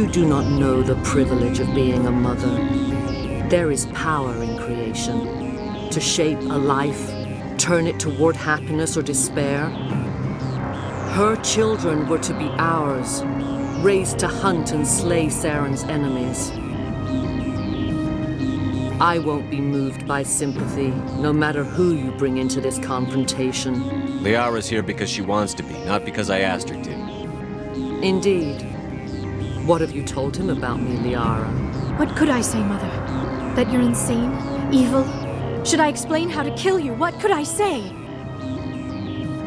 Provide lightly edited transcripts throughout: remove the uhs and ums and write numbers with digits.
You do not know the privilege of being a mother. There is power in creation. To shape a life, turn it toward happiness or despair. Her children were to be ours, raised to hunt and slay Saren's enemies. I won't be moved by sympathy, no matter who you bring into this confrontation. Liara's here because she wants to be, not because I asked her to. Indeed. What have you told him about me, Liara? What could I say, Mother? That you're insane? Evil? Should I explain how to kill you? What could I say?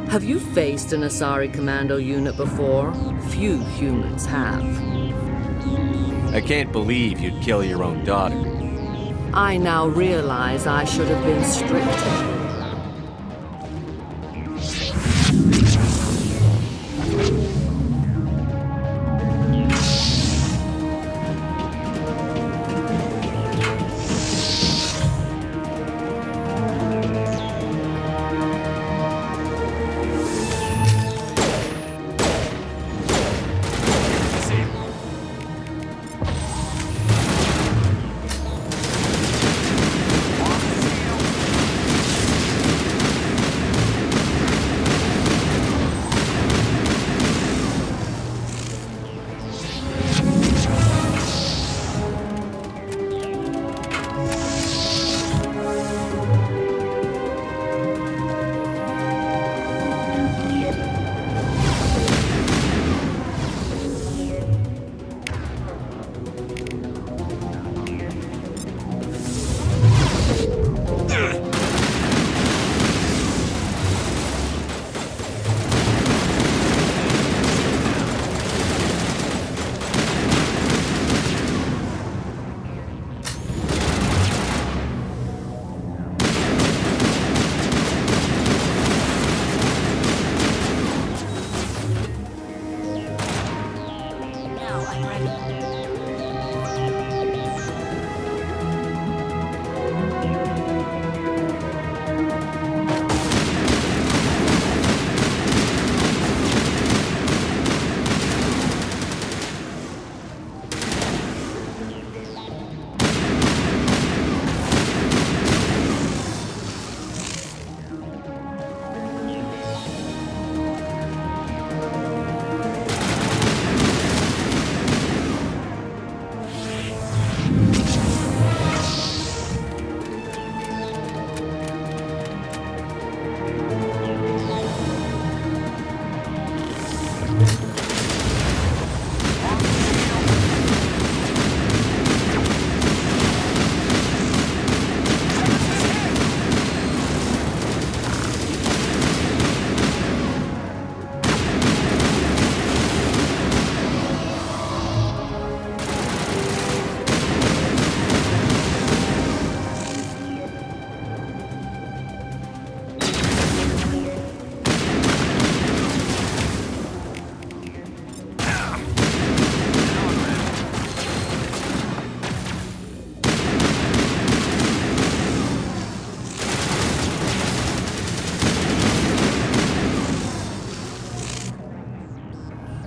Have you faced an Asari commando unit before? Few humans have. I can't believe you'd kill your own daughter. I now realize I should have been stricter.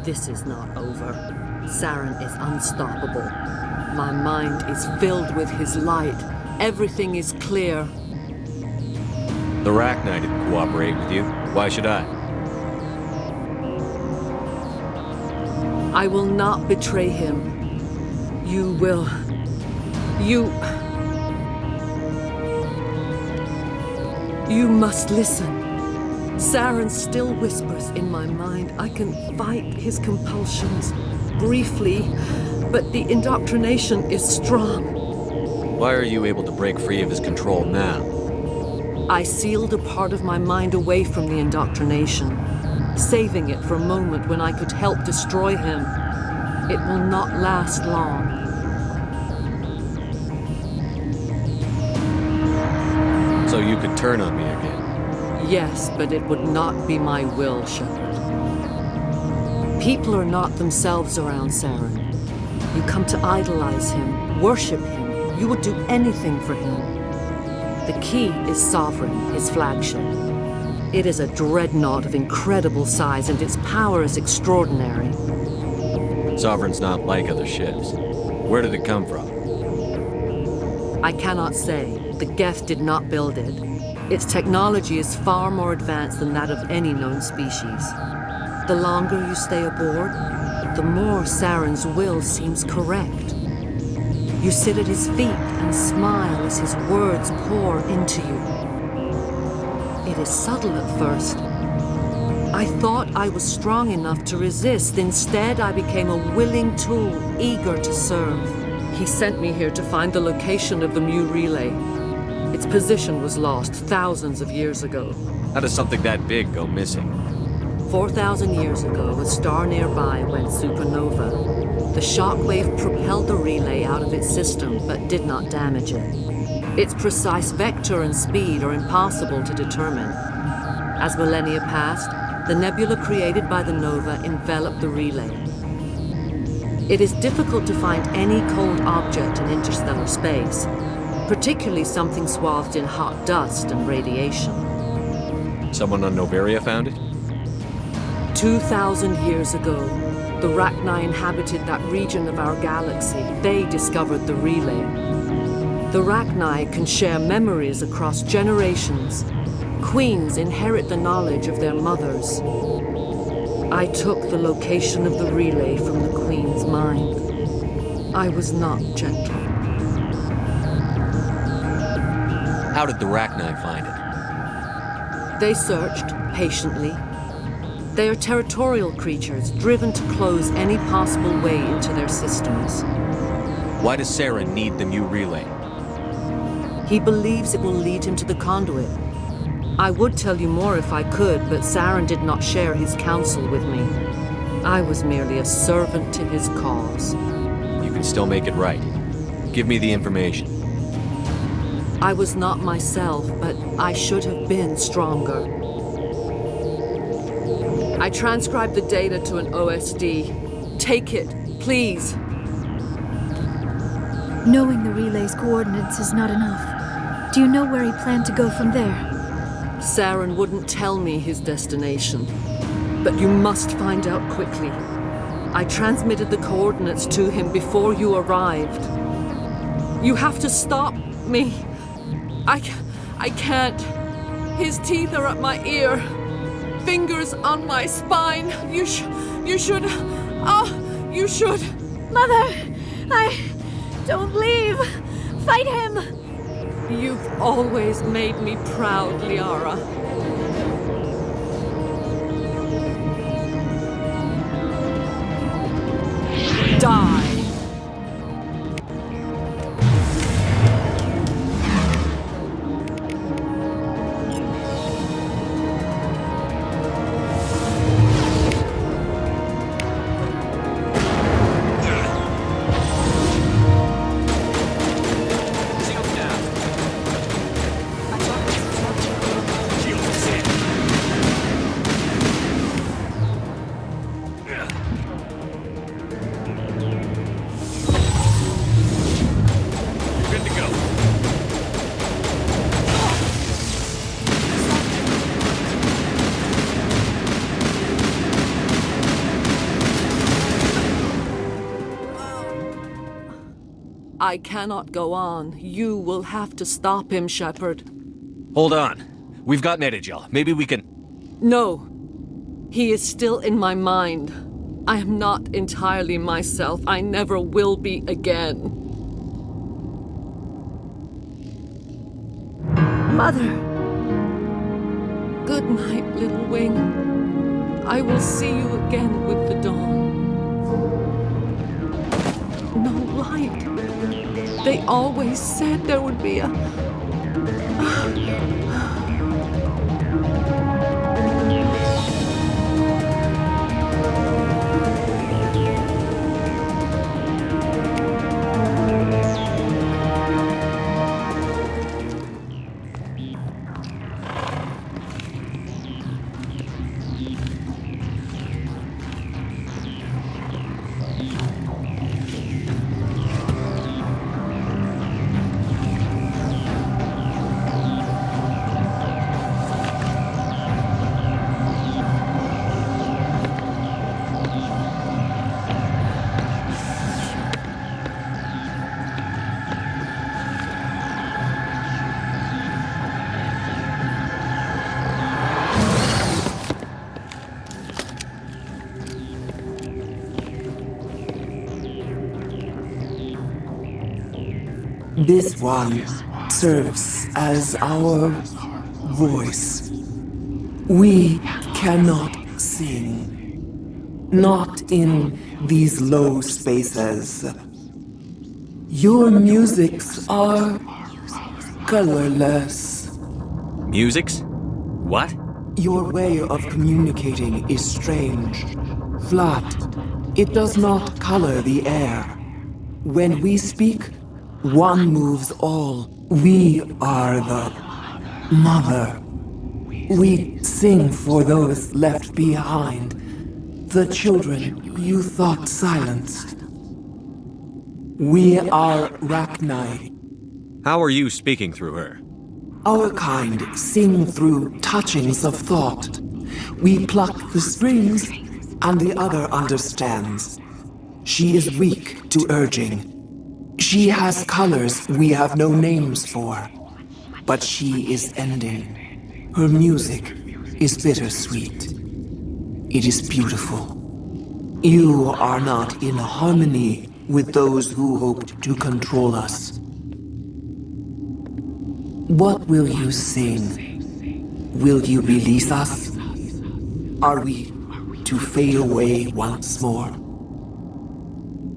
This is not over. Saren is unstoppable. My mind is filled with his light. Everything is clear. The Rachni didn't cooperate with you. Why should I? I will not betray him. You will. You must listen. Saren still whispers in my mind. I can fight his compulsions briefly, but the indoctrination is strong. Why are you able to break free of his control now? I sealed a part of my mind away from the indoctrination, saving it for a moment when I could help destroy him. It will not last long. So you could turn on me again? Yes, but it would not be my will, Shepard. People are not themselves around Saren. You come to idolize him, worship him. You would do anything for him. The key is Sovereign, his flagship. It is a dreadnought of incredible size, and its power is extraordinary. Sovereign's not like other ships. Where did it come from? I cannot say. The Geth did not build it. Its technology is far more advanced than that of any known species. The longer you stay aboard, the more Saren's will seems correct. You sit at his feet and smile as his words pour into you. It is subtle at first. I thought I was strong enough to resist. Instead, I became a willing tool, eager to serve. He sent me here to find the location of the Mu relay. Its position was lost thousands of years ago. How does something that big go missing? 4,000 years ago, a star nearby went supernova. The shockwave propelled the relay out of its system, but did not damage it. Its precise vector and speed are impossible to determine. As millennia passed, the nebula created by the nova enveloped the relay. It is difficult to find any cold object in interstellar space, particularly something swathed in hot dust and radiation. Someone on Noveria found it? 2,000 years ago, the Rachni inhabited that region of our galaxy. They discovered the relay. The Rachni can share memories across generations. Queens inherit the knowledge of their mothers. I took the location of the relay from the Queen's mind. I was not gentle. How did the Rachni find it? They searched, patiently. They are territorial creatures, driven to close any possible way into their systems. Why does Saren need the Mu relay? He believes it will lead him to the conduit. I would tell you more if I could, but Saren did not share his counsel with me. I was merely a servant to his cause. You can still make it right. Give me the information. I was not myself, but I should have been stronger. I transcribed the data to an OSD. Take it, please. Knowing the relay's coordinates is not enough. Do you know where he planned to go from there? Saren wouldn't tell me his destination, but you must find out quickly. I transmitted the coordinates to him before you arrived. You have to stop me. I can't. His teeth are at my ear. Fingers on my spine. You should. Mother! Don't leave! Fight him! You've always made me proud, Liara. Die! I cannot go on. You will have to stop him, Shepard. Hold on. We've got Metagel. Maybe we can... No. He is still in my mind. I am not entirely myself. I never will be again. Mother! Good night, little wing. I will see you again with the dawn. No light. They always said there would be a... This one serves as our voice. We cannot sing. Not in these low spaces. Your musics are colorless. Musics? What? Your way of communicating is strange. Flat. It does not color the air. When we speak, one moves all. We are the mother. We sing for those left behind. The children you thought silenced. We are Rachni. How are you speaking through her? Our kind sing through touchings of thought. We pluck the strings, and the other understands. She is weak to urging. She has colors we have no names for. But she is ending. Her music is bittersweet. It is beautiful. You are not in harmony with those who hoped to control us. What will you sing? Will you release us? Are we to fade away once more?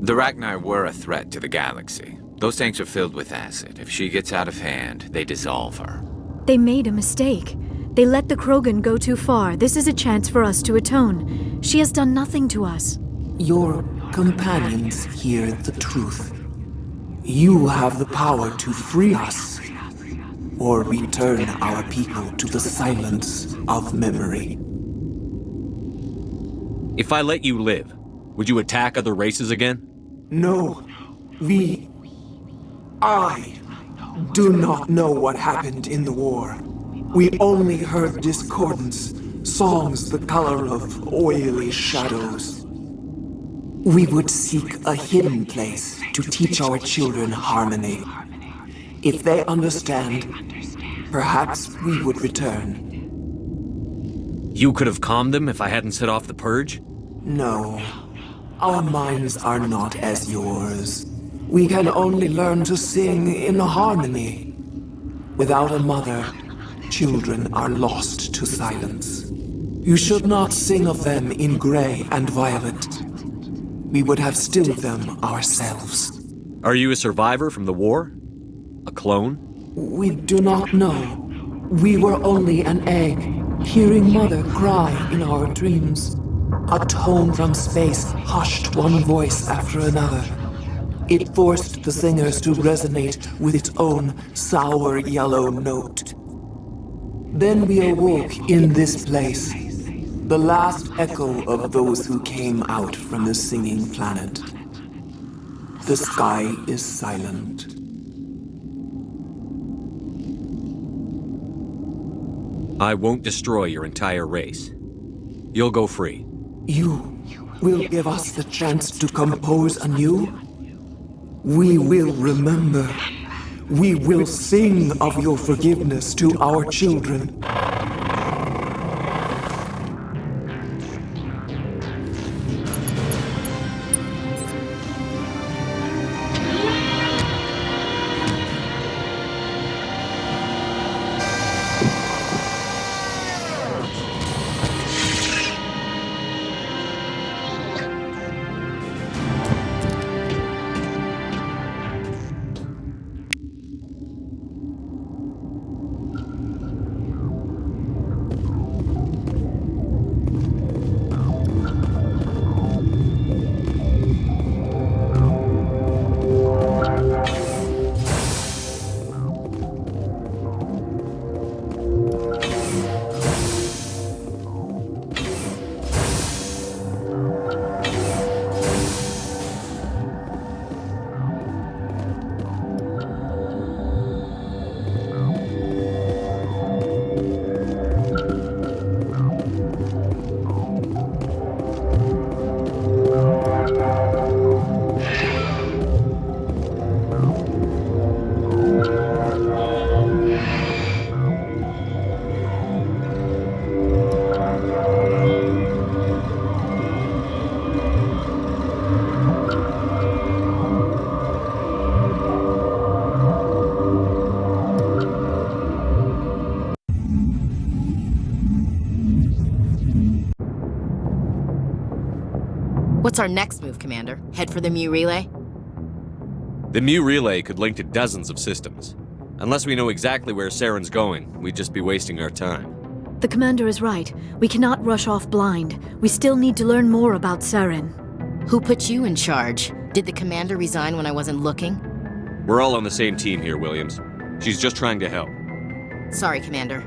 The Rachni were a threat to the galaxy. Those tanks are filled with acid. If she gets out of hand, they dissolve her. They made a mistake. They let the Krogan go too far. This is a chance for us to atone. She has done nothing to us. Your companions hear the truth. You have the power to free us, or return our people to the silence of memory. If I let you live, would you attack other races again? No, I do not know what happened in the war. We only heard discordance, songs the color of oily shadows. We would seek a hidden place to teach our children harmony. If they understand, perhaps we would return. You could have calmed them if I hadn't set off the purge? No, our minds are not as yours. We can only learn to sing in harmony. Without a mother, children are lost to silence. You should not sing of them in gray and violet. We would have stilled them ourselves. Are you a survivor from the war? A clone? We do not know. We were only an egg, hearing Mother cry in our dreams. A tone from space hushed one voice after another. It forced the singers to resonate with its own sour yellow note. Then we awoke in this place, the last echo of those who came out from the singing planet. The sky is silent. I won't destroy your entire race. You'll go free. You will give us the chance to compose anew? We will remember. We will sing of your forgiveness to our children. What's our next move, Commander? Head for the Mu relay? The Mu relay could link to dozens of systems. Unless we know exactly where Saren's going, we'd just be wasting our time. The commander is right. We cannot rush off blind. We still need to learn more about Saren. Who put you in charge? Did the commander resign when I wasn't looking? We're all on the same team here, Williams. She's just trying to help. Sorry, Commander.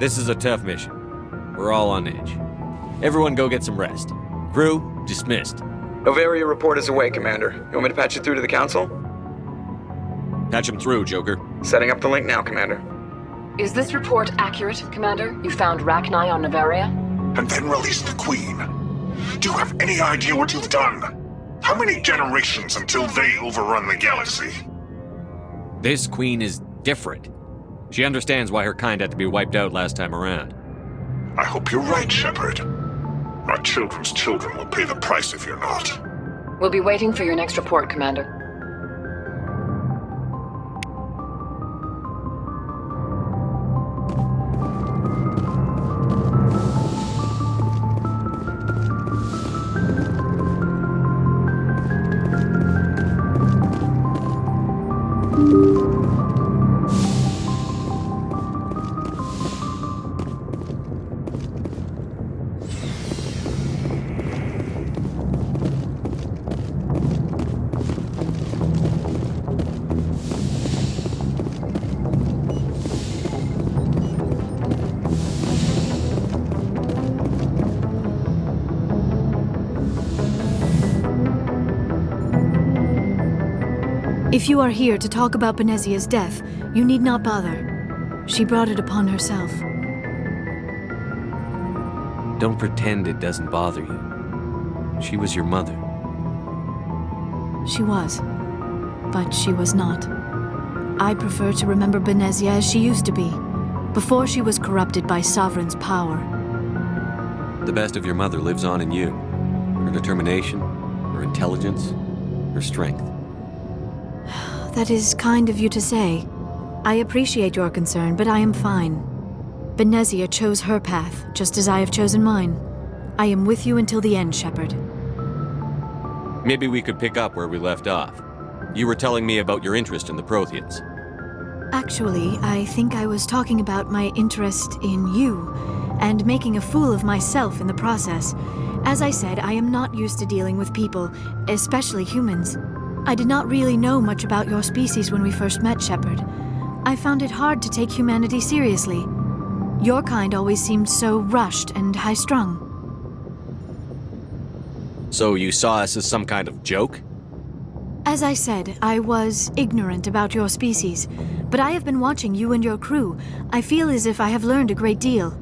This is a tough mission. We're all on edge. Everyone go get some rest. Crew, dismissed. Noveria report is away, Commander. You want me to patch you through to the Council? Patch him through, Joker. Setting up the link now, Commander. Is this report accurate, Commander? You found Rachni on Noveria? And then released the Queen. Do you have any idea what you've done? How many generations until they overrun the galaxy? This Queen is different. She understands why her kind had to be wiped out last time around. I hope you're right, Shepard. My children's children will pay the price if you're not. We'll be waiting for your next report, Commander. If you are here to talk about Benezia's death, you need not bother. She brought it upon herself. Don't pretend it doesn't bother you. She was your mother. She was. But she was not. I prefer to remember Benezia as she used to be, before she was corrupted by Sovereign's power. The best of your mother lives on in you. Her determination, her intelligence, her strength. That is kind of you to say. I appreciate your concern, but I am fine. Benezia chose her path, just as I have chosen mine. I am with you until the end, Shepard. Maybe we could pick up where we left off. You were telling me about your interest in the Protheans. Actually, I think I was talking about my interest in you, and making a fool of myself in the process. As I said, I am not used to dealing with people, especially humans. I did not really know much about your species when we first met, Shepard. I found it hard to take humanity seriously. Your kind always seemed so rushed and high-strung. So you saw us as some kind of joke? As I said, I was ignorant about your species, but I have been watching you and your crew. I feel as if I have learned a great deal.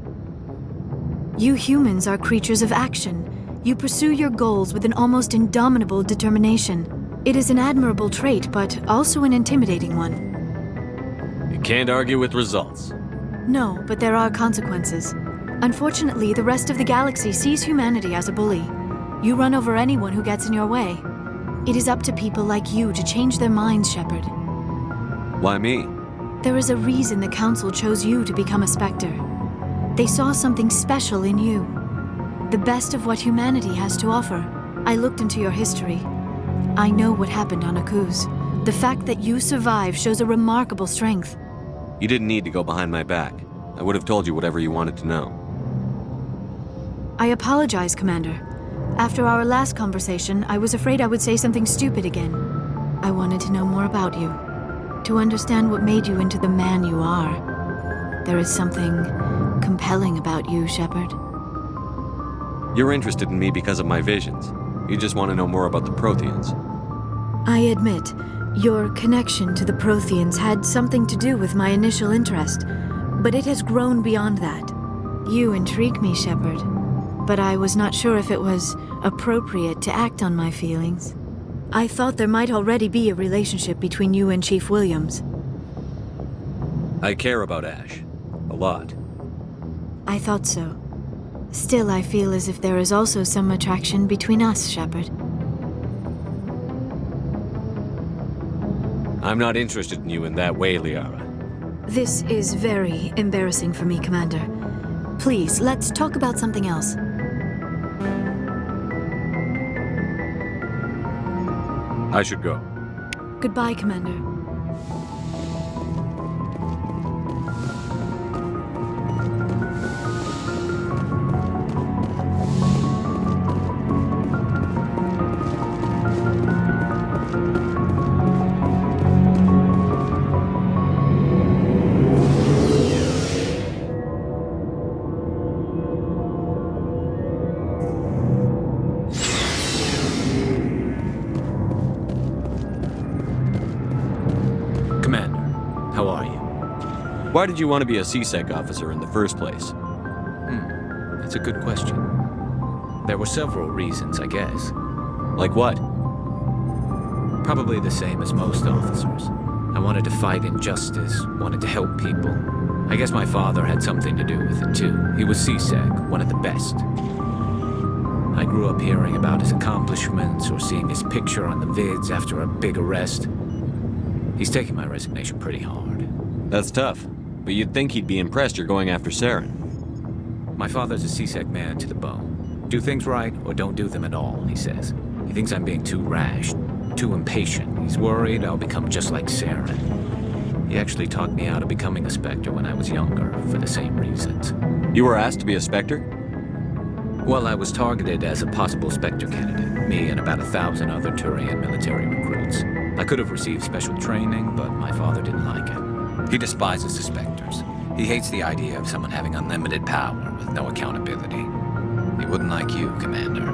You humans are creatures of action. You pursue your goals with an almost indomitable determination. It is an admirable trait, but also an intimidating one. You can't argue with results. No, but there are consequences. Unfortunately, the rest of the galaxy sees humanity as a bully. You run over anyone who gets in your way. It is up to people like you to change their minds, Shepard. Why me? There is a reason the Council chose you to become a Spectre. They saw something special in you. The best of what humanity has to offer. I looked into your history. I know what happened on Akus. The fact that you survived shows a remarkable strength. You didn't need to go behind my back. I would have told you whatever you wanted to know. I apologize, Commander. After our last conversation, I was afraid I would say something stupid again. I wanted to know more about you. To understand what made you into the man you are. There is something compelling about you, Shepard. You're interested in me because of my visions. You just want to know more about the Protheans. I admit, your connection to the Protheans had something to do with my initial interest, but it has grown beyond that. You intrigue me, Shepard, but I was not sure if it was appropriate to act on my feelings. I thought there might already be a relationship between you and Chief Williams. I care about Ash. A lot. I thought so. Still, I feel as if there is also some attraction between us, Shepard. I'm not interested in you in that way, Liara. This is very embarrassing for me, Commander. Please, let's talk about something else. I should go. Goodbye, Commander. Why did you want to be a CSEC officer in the first place? That's a good question. There were several reasons, I guess. Like what? Probably the same as most officers. I wanted to fight injustice, wanted to help people. I guess my father had something to do with it too. He was CSEC, one of the best. I grew up hearing about his accomplishments or seeing his picture on the vids after a big arrest. He's taking my resignation pretty hard. That's tough. But you'd think he'd be impressed you're going after Saren. My father's a CSEC man to the bone. Do things right or don't do them at all, he says. He thinks I'm being too rash, too impatient. He's worried I'll become just like Saren. He actually talked me out of becoming a Spectre when I was younger, for the same reasons. You were asked to be a Spectre? Well, I was targeted as a possible Spectre candidate, me and about 1,000 other Turian military recruits. I could have received special training, but my father didn't like it. He despises the Spectres. He hates the idea of someone having unlimited power with no accountability. He wouldn't like you, Commander.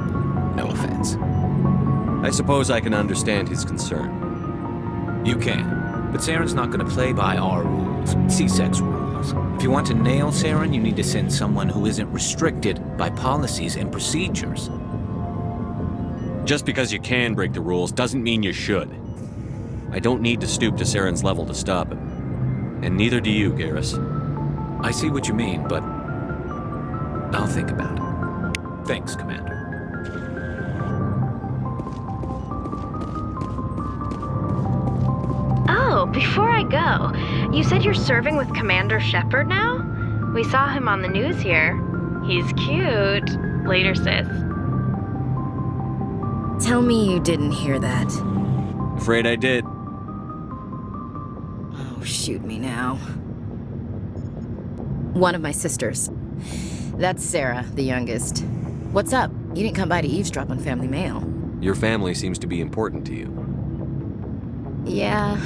No offense. I suppose I can understand his concern. You can, but Saren's not going to play by our rules, CSEC's rules. If you want to nail Saren, you need to send someone who isn't restricted by policies and procedures. Just because you can break the rules doesn't mean you should. I don't need to stoop to Saren's level to stop him. And neither do you, Garrus. I see what you mean, but I'll think about it. Thanks, Commander. Oh, before I go, you said you're serving with Commander Shepard now? We saw him on the news here. He's cute. Later, sis. Tell me you didn't hear that. Afraid I did. Oh, shoot me now. One of my sisters. That's Sarah, the youngest. What's up? You didn't come by to eavesdrop on family mail. Your family seems to be important to you. Yeah,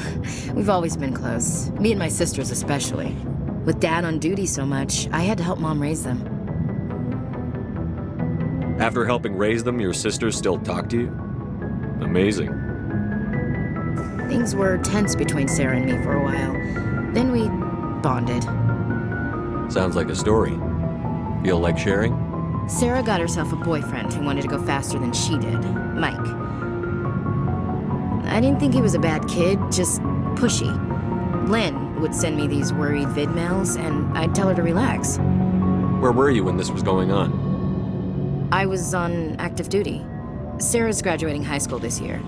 we've always been close. Me and my sisters especially. With Dad on duty so much, I had to help Mom raise them. After helping raise them, your sisters still talk to you? Amazing. Things were tense between Sarah and me for a while. Then we bonded. Sounds like a story. Feel like sharing? Sarah got herself a boyfriend who wanted to go faster than she did, Mike. I didn't think he was a bad kid, just pushy. Lynn would send me these worried vid mails, and I'd tell her to relax. Where were you when this was going on? I was on active duty. Sarah's graduating high school this year.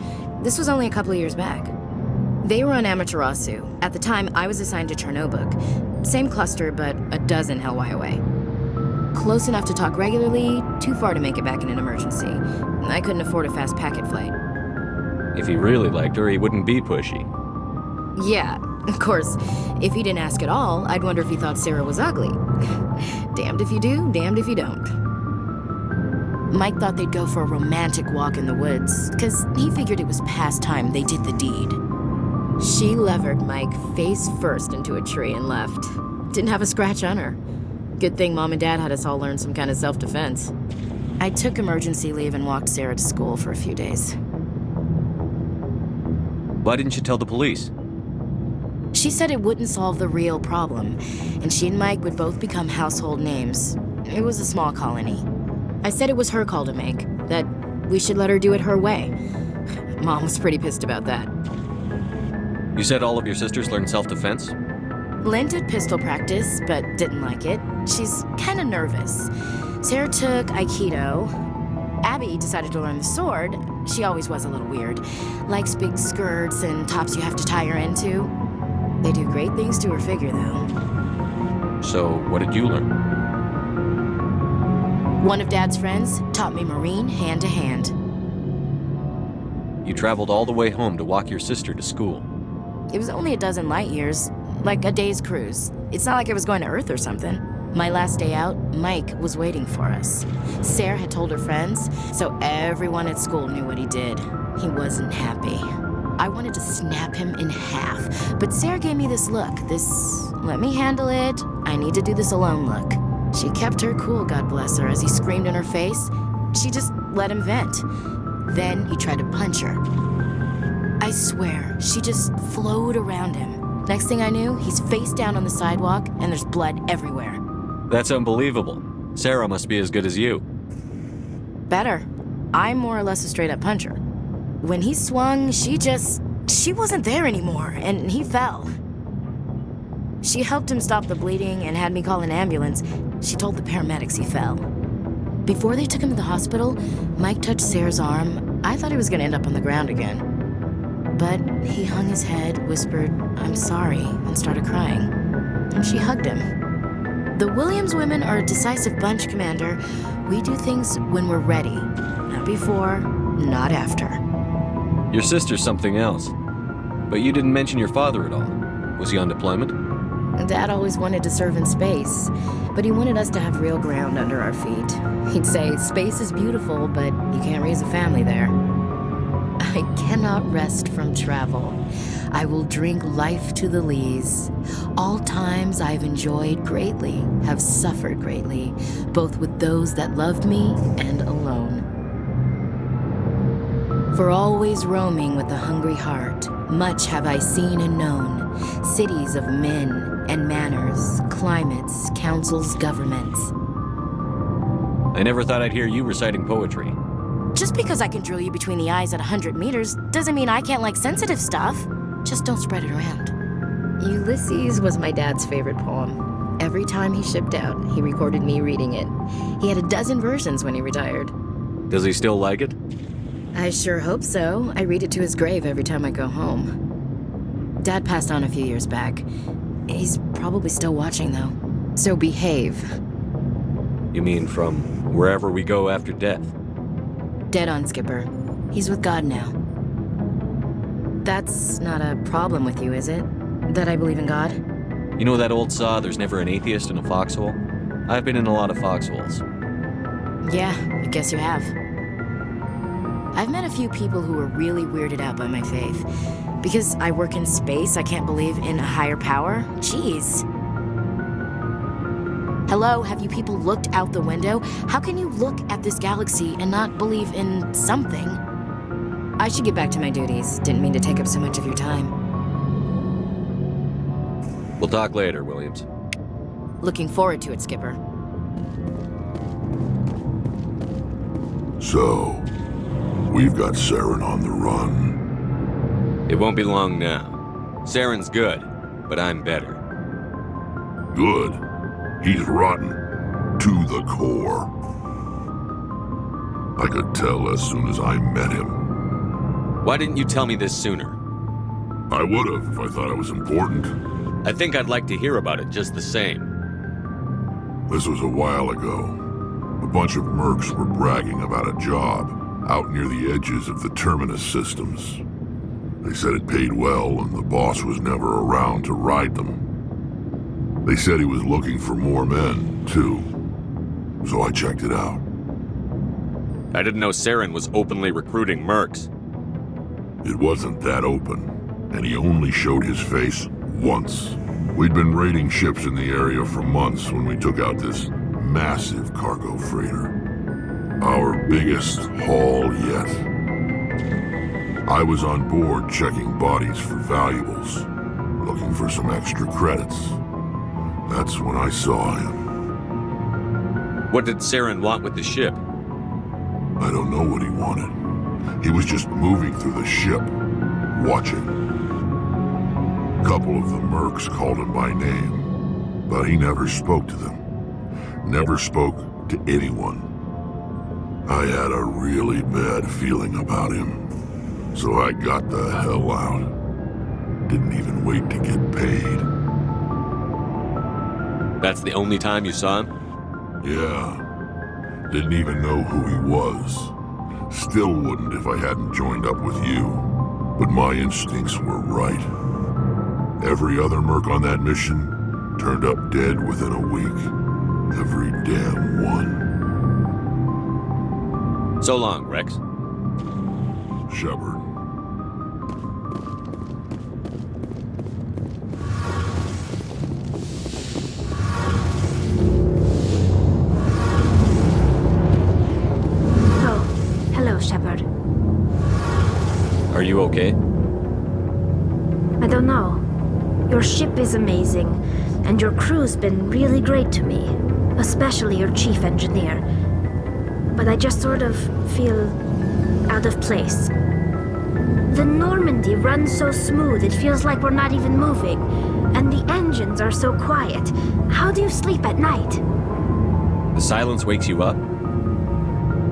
This was only a couple of years back. They were on Amaterasu. At the time, I was assigned to Chernobog. Same cluster, but a dozen LY away. Close enough to talk regularly, too far to make it back in an emergency. I couldn't afford a fast packet flight. If he really liked her, he wouldn't be pushy. Yeah, of course. If he didn't ask at all, I'd wonder if he thought Sarah was ugly. Damned if you do, damned if you don't. Mike thought they'd go for a romantic walk in the woods, because he figured it was past time they did the deed. She levered Mike face first into a tree and left. Didn't have a scratch on her. Good thing Mom and Dad had us all learn some kind of self-defense. I took emergency leave and walked Sarah to school for a few days. Why didn't you tell the police? She said it wouldn't solve the real problem, and she and Mike would both become household names. It was a small colony. I said it was her call to make, that we should let her do it her way. Mom was pretty pissed about that. You said all of your sisters learned self-defense? Lynn did pistol practice, but didn't like it. She's kind of nervous. Sarah took Aikido. Abby decided to learn the sword. She always was a little weird. Likes big skirts and tops you have to tie her into. They do great things to her figure, though. So, what did you learn? One of Dad's friends taught me Marine hand to hand. You traveled all the way home to walk your sister to school. It was only a dozen light years, like a day's cruise. It's not like I was going to Earth or something. My last day out, Mike was waiting for us. Sarah had told her friends, so everyone at school knew what he did. He wasn't happy. I wanted to snap him in half, but Sarah gave me this look, let me handle it, I need to do this alone look. She kept her cool, God bless her, as he screamed in her face. She just let him vent. Then he tried to punch her. I swear, she just flowed around him. Next thing I knew, he's face down on the sidewalk, and there's blood everywhere. That's unbelievable. Sarah must be as good as you. Better. I'm more or less a straight-up puncher. When he swung, she wasn't there anymore, and he fell. She helped him stop the bleeding and had me call an ambulance. She told the paramedics he fell. Before they took him to the hospital, Mike touched Sarah's arm. I thought he was going to end up on the ground again. But he hung his head, whispered, "I'm sorry," and started crying. And she hugged him. The Williams women are a decisive bunch, Commander. We do things when we're ready. Not before, not after. Your sister's something else. But you didn't mention your father at all. Was he on deployment? Dad always wanted to serve in space, but he wanted us to have real ground under our feet. He'd say, space is beautiful, but you can't raise a family there. I cannot rest from travel. I will drink life to the lees. All times I've enjoyed greatly, have suffered greatly, both with those that loved me and alone. For always roaming with a hungry heart, much have I seen and known, cities of men and manners, climates, councils, governments. I never thought I'd hear you reciting poetry. Just because I can drill you between the eyes at 100 meters doesn't mean I can't like sensitive stuff. Just don't spread it around. Ulysses was my dad's favorite poem. Every time he shipped out, he recorded me reading it. He had a dozen versions when he retired. Does he still like it? I sure hope so. I read it to his grave every time I go home. Dad passed on a few years back. He's probably still watching, though. So behave. You mean from wherever we go after death? Dead on, Skipper. He's with God now. That's not a problem with you, is it? That I believe in God? You know that old saw, there's never an atheist in a foxhole? I've been in a lot of foxholes. Yeah, I guess you have. I've met a few people who were really weirded out by my faith. Because I work in space, I can't believe in a higher power? Jeez. Hello, have you people looked out the window? How can you look at this galaxy and not believe in something? I should get back to my duties. Didn't mean to take up so much of your time. We'll talk later, Williams. Looking forward to it, Skipper. So, we've got Saren on the run. It won't be long now. Saren's good, but I'm better. Good. He's rotten. To the core. I could tell as soon as I met him. Why didn't you tell me this sooner? I would've if I thought it was important. I think I'd like to hear about it just the same. This was a while ago. A bunch of mercs were bragging about a job out near the edges of the Terminus systems. They said it paid well and the boss was never around to ride them. They said he was looking for more men, too. So I checked it out. I didn't know Saren was openly recruiting mercs. It wasn't that open, and he only showed his face once. We'd been raiding ships in the area for months when we took out this massive cargo freighter. Our biggest haul yet. I was on board checking bodies for valuables, looking for some extra credits. That's when I saw him. What did Saren want with the ship? I don't know what he wanted. He was just moving through the ship, watching. A couple of the mercs called him by name, but he never spoke to them. Never spoke to anyone. I had a really bad feeling about him, so I got the hell out. Didn't even wait to get paid. That's the only time you saw him? Yeah. Didn't even know who he was. Still wouldn't if I hadn't joined up with you. But my instincts were right. Every other merc on that mission turned up dead within a week. Every damn one. So long, Rex. Shepard. Oh, hello, Shepard. Are you okay? I don't know. Your ship is amazing, and your crew's been really great to me, especially your chief engineer. But I just sort of feel out of place. The Normandy runs so smooth it feels like we're not even moving, and the engines are so quiet. How do you sleep at night? The silence wakes you up?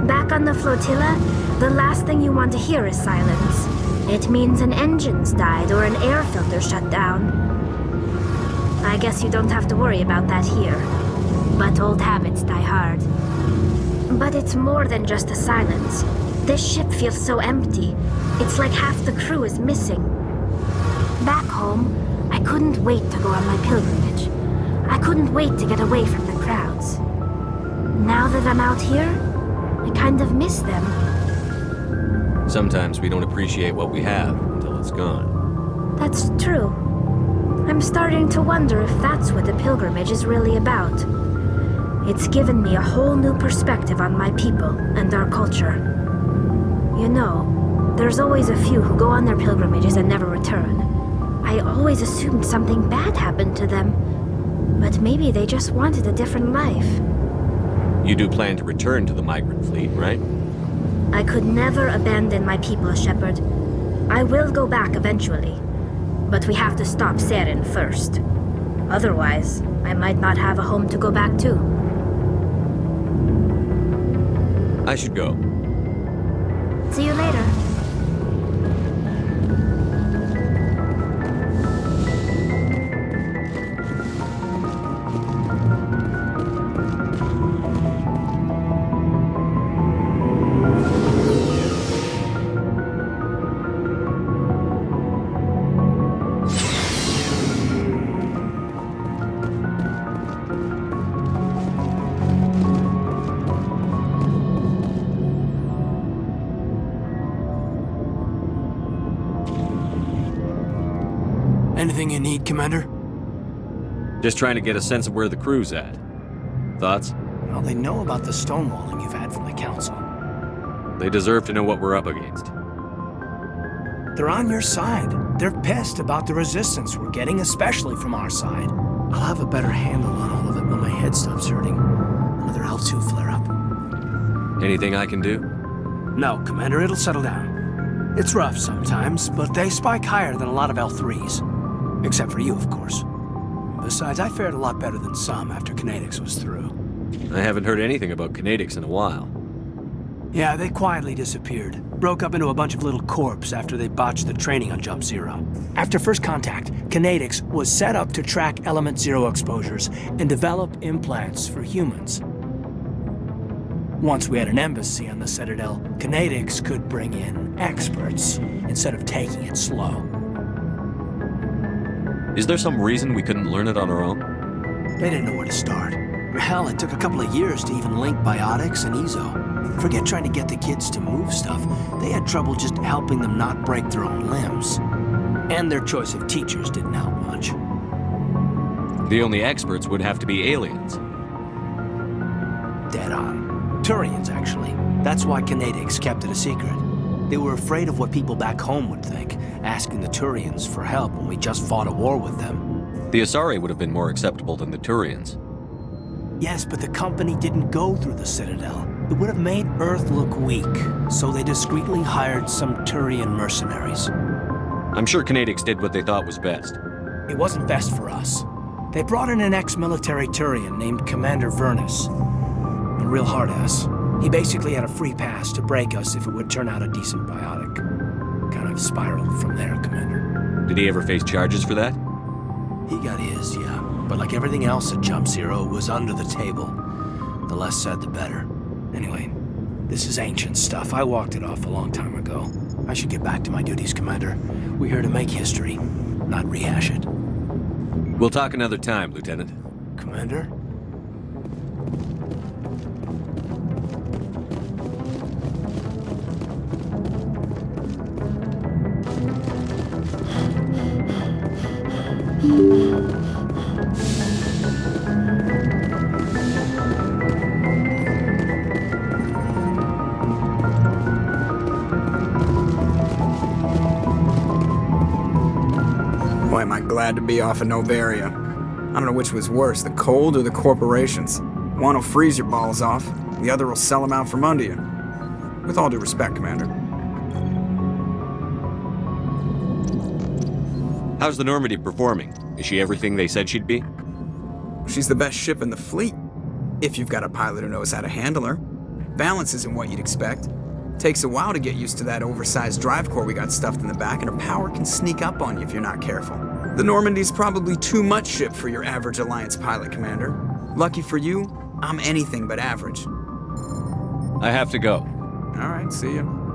Back on the flotilla, the last thing you want to hear is silence. It means an engine's died or an air filter shut down. I guess you don't have to worry about that here. But old habits die hard. But it's more than just the silence. This ship feels so empty. It's like half the crew is missing. Back home, I couldn't wait to go on my pilgrimage. I couldn't wait to get away from the crowds. Now that I'm out here, I kind of miss them. Sometimes we don't appreciate what we have until it's gone. That's true. I'm starting to wonder if that's what the pilgrimage is really about. It's given me a whole new perspective on my people and our culture. You know, there's always a few who go on their pilgrimages and never return. I always assumed something bad happened to them, but maybe they just wanted a different life. You do plan to return to the migrant fleet, right? I could never abandon my people, Shepard. I will go back eventually, but we have to stop Sarin first. Otherwise, I might not have a home to go back to. I should go. See you later. Anything you need, Commander? Just trying to get a sense of where the crew's at. Thoughts? Well, they know about the stonewalling you've had from the Council. They deserve to know what we're up against. They're on your side. They're pissed about the resistance we're getting, especially from our side. I'll have a better handle on all of it when my head stops hurting. Another L2 flare-up. Anything I can do? No, Commander, it'll settle down. It's rough sometimes, but they spike higher than a lot of L3s. Except for you, of course. Besides, I fared a lot better than some after Kinetics was through. I haven't heard anything about Kinetics in a while. Yeah, they quietly disappeared. Broke up into a bunch of little corps after they botched the training on Jump Zero. After first contact, Kinetics was set up to track Element Zero exposures and develop implants for humans. Once we had an embassy on the Citadel, Kinetics could bring in experts instead of taking it slow. Is there some reason we couldn't learn it on our own? They didn't know where to start. Hell, it took a couple of years to even link biotics and EZO. Forget trying to get the kids to move stuff. They had trouble just helping them not break their own limbs. And their choice of teachers didn't help much. The only experts would have to be aliens. Dead on. Turians, actually. That's why Kinetics kept it a secret. They were afraid of what people back home would think, asking the Turians for help when we just fought a war with them. The Asari would have been more acceptable than the Turians. Yes, but the company didn't go through the Citadel. It would have made Earth look weak, so they discreetly hired some Turian mercenaries. I'm sure Kinetics did what they thought was best. It wasn't best for us. They brought in an ex-military Turian named Commander Vernus. A real hard-ass. He basically had a free pass to break us if it would turn out a decent biotic. Kind of spiraled from there, Commander. Did he ever face charges for that? He got his, yeah. But like everything else at Jump Zero, it was under the table. The less said, the better. Anyway, This is ancient stuff. I walked it off a long time ago. I should get back to my duties, Commander. We're here to make history, not rehash it. We'll talk another time, Lieutenant. Commander? Boy, am I glad to be off of Noveria. I don't know which was worse, the cold or the corporations. One will freeze your balls off, the other will sell them out from under you. With all due respect, Commander. How's the Normandy performing? Is she everything they said she'd be? She's the best ship in the fleet, if you've got a pilot who knows how to handle her. Balance isn't what you'd expect. Takes a while to get used to that oversized drive core we got stuffed in the back, and her power can sneak up on you if you're not careful. The Normandy's probably too much ship for your average Alliance pilot, Commander. Lucky for you, I'm anything but average. I have to go. All right, see ya.